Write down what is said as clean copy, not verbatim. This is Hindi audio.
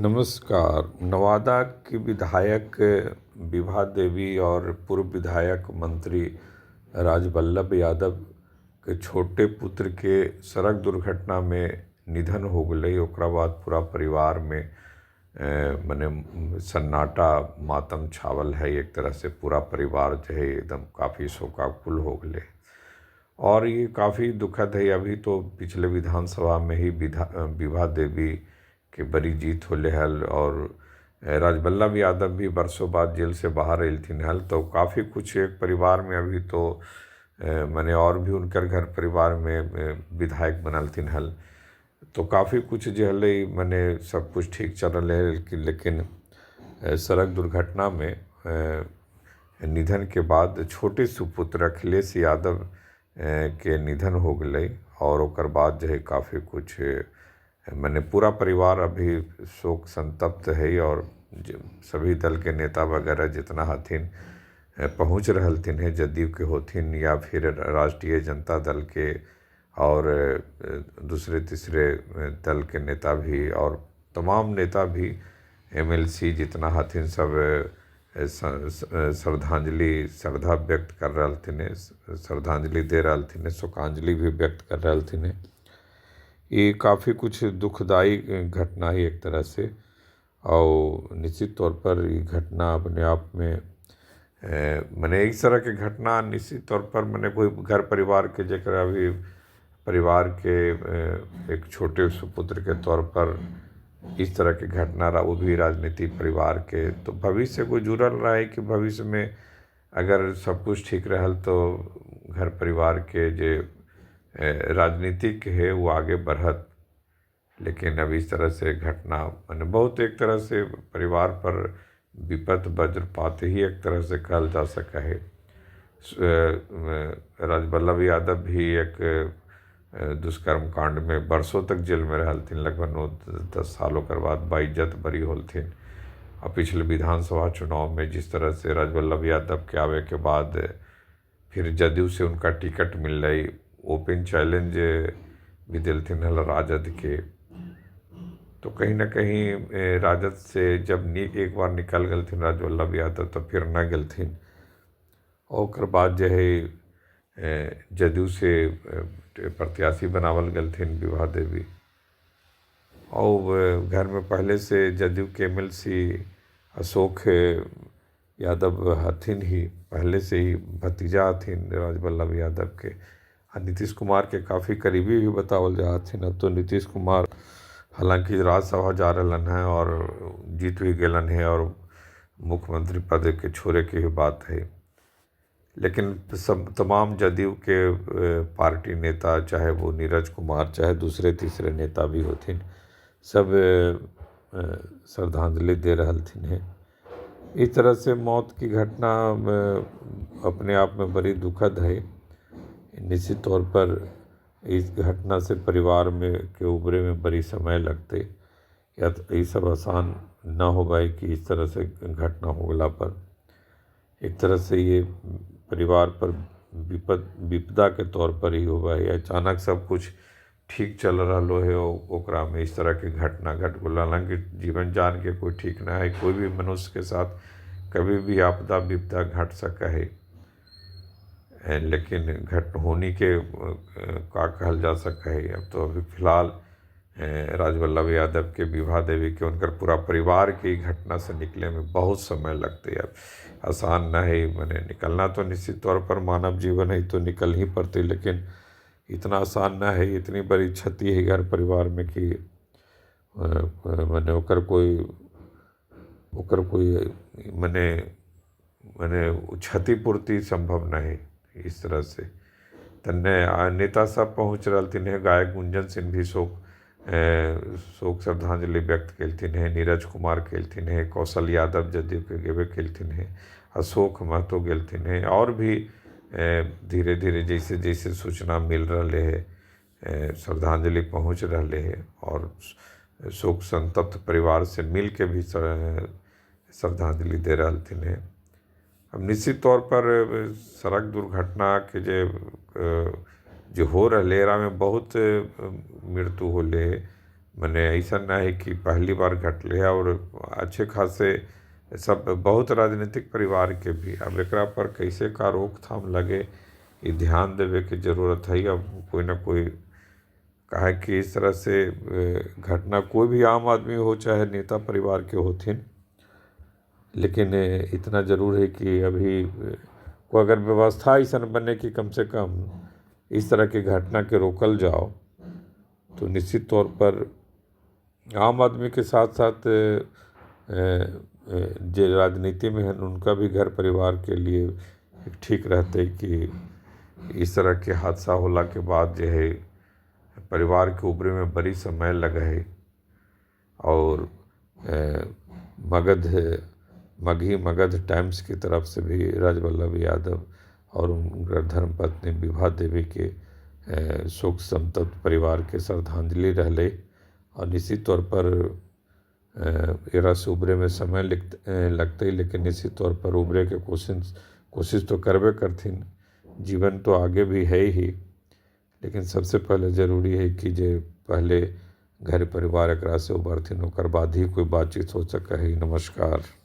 नमस्कार। नवादा की विधायक विभा देवी और पूर्व विधायक मंत्री राजवल्लभ यादव के छोटे पुत्र के सड़क दुर्घटना में निधन हो गई। ओकरा बाद पूरा परिवार में मने सन्नाटा मातम छावल है। एक तरह से पूरा परिवार जो है एकदम काफ़ी शोकाकुल हो गए और ये काफ़ी दुखद है। अभी तो पिछले विधानसभा में ही विभा देवी के बड़ी जीत होले हल और राजवल्लभ यादव भी बरसों बाद जेल से बाहर अयलथिन हल। तो काफ़ी कुछ एक परिवार में अभी तो मने और भी उनकर घर परिवार में विधायक बनलथिन हल। तो काफ़ी कुछ जो हले मने सब कुछ ठीक चल रहा है, लेकिन सड़क दुर्घटना में निधन के बाद छोटे सुपुत्र अखिलेश यादव के निधन हो गए और ओकर बाद जो है काफ़ी कुछ मैंने पूरा परिवार अभी शोक संतप्त है और सभी दल के नेता वगैरह जितना हथिन पहुँच रहलथिन है, जदयू के होथिन या फिर राष्ट्रीय जनता दल के और दूसरे तीसरे दल के नेता भी और तमाम नेता भी एमएलसी जितना हथिन सब श्रद्धांजलि श्रद्धा व्यक्त कर रहलथिन, श्रद्धांजलि दे रहलथिन, शोकांजलि भी व्यक्त कर रहलथिन। ये काफ़ी कुछ दुखदाई घटना है एक तरह से और निश्चित तौर पर ये घटना अपने आप में मने इस तरह की घटना निश्चित तौर पर मने कोई घर परिवार के जरा भी परिवार के एक छोटे सुपुत्र के तौर पर इस तरह की घटना रहा, वो भी राजनीतिक परिवार के, तो भविष्य को जुड़ल रहा है कि भविष्य में अगर सब कुछ ठीक रहल तो घर परिवार के जे राजनीतिक है वो आगे बढ़त। लेकिन अब इस तरह से घटना मैंने बहुत एक तरह से परिवार पर विपत वज्रपात ही एक तरह से कहल जा सका है। राजवल्लभ यादव भी एक दुष्कर्म कांड में बरसों तक जेल में रहलथिन, लगभग 9-10 सालों के बाद बाइज्जत बरी होलथिन। और पिछले विधानसभा चुनाव में जिस तरह से राजवल्लभ यादव के आवे के बाद फिर जदयू से उनका टिकट मिल रही, ओपन चैलेंज भी दिलथिन हल राजद के, तो कहीं ना कहीं राजद से जब एक बार निकल गलथिन राजवल्लभ यादव तो फिर न गलथिन और ओकर बाद जो है जदयू से प्रत्याशी बनावल गलथिन विभा देवी। और घर में पहले से जदयू के एमएलसी अशोक यादव हथिन ही, पहले से ही भतीजा हथिन राजवल्लभ यादव के और नीतीश कुमार के काफ़ी करीबी भी बतावल जा हथिन। अब तो नीतीश कुमार हालांकि राज्यसभा जा रहलन है और जीत भी गलन है और मुख्यमंत्री पद के छोड़े की भी बात है, लेकिन सब तमाम जदयू के पार्टी नेता, चाहे वो नीरज कुमार चाहे दूसरे तीसरे नेता भी होथिन, सब श्रद्धांजलि दे रहलथिन है। इस तरह से मौत की घटना अपने आप में बड़ी दुखद है। निश्चित तौर पर इस घटना से परिवार में के उभरे में बड़ी समय लगते या तो ये सब आसान न हो पाए कि इस तरह से घटना होगला पर एक तरह से ये परिवार पर विपदा के तौर पर ही हुआ है। अचानक सब कुछ ठीक चल रहा है ओकरा में इस तरह की घटना घट गल। हालांकि जीवन जान के कोई ठीक ना है, कोई भी मनुष्य के साथ कभी भी आपदा विपदा घट सका है, लेकिन घट होने के का कहल जा सका है। अब तो अभी फिलहाल राजवल्लभ यादव के विभा देवी के उनकर पूरा परिवार की घटना से निकले में बहुत समय लगते है। अब आसान न है, मैंने निकलना तो निश्चित तौर पर मानव जीवन है तो निकल ही पड़ते, लेकिन इतना आसान न है। इतनी बड़ी क्षति है घर परिवार में कि मैंने ओकर कोई मैंने क्षतिपूर्ति संभव न है। इस तरह से तन्ने नेता सब पहुँच रहलथिन है। गायक गुंजन सिंह भी शोक श्रद्धांजलि व्यक्त केलथिन है, नीरज कुमार केलथिन है, कौशल यादव जदयू के गेबे केलथिन है, अशोक महतो गेलथिन है और भी धीरे धीरे जैसे जैसे सूचना मिल रहे है श्रद्धांजलि पहुँच रहे है और शोक संतप्त परिवार से मिल के भी श्रद्धांजलि दे रहलथिन है। अब निश्चित तौर पर सड़क दुर्घटना के जो हो रहे में बहुत मृत्यु होले, मने ऐसा ना है कि पहली बार घटले है। और अच्छे खासे सब बहुत राजनीतिक परिवार के भी अब एकरा पर कैसे का रोकथाम लगे, ये ध्यान देवे की जरूरत है। अब कोई ना कोई काहे कि इस तरह से घटना कोई भी आम आदमी हो चाहे नेता परिवार के होथिन, लेकिन इतना ज़रूर है कि अभी को अगर व्यवस्था ऐसा बने कि कम से कम इस तरह की घटना के रोकल जाओ, तो निश्चित तौर पर आम आदमी के साथ साथ जो राजनीति में हैं उनका भी घर परिवार के लिए एक ठीक रहते कि इस तरह के हादसा होला के बाद जो है परिवार के उबरे में बड़ी समय लगा है। और मगध टाइम्स की तरफ से भी राजवल्लभ यादव और उनका धर्मपत्नी विभा देवी के शोक संतप्त परिवार के श्रद्धांजलि रहले। और निश्चित तौर पर एरा से उबरे में समय लगते ही, लेकिन निश्चित तौर पर उबरे के कोशिश तो करबे करथिन। जीवन तो आगे भी है ही, लेकिन सबसे पहले ज़रूरी है कि जे पहले घर परिवार एकरा से उबरथिन ओकर बाद ही कोई बातचीत हो सके है। नमस्कार।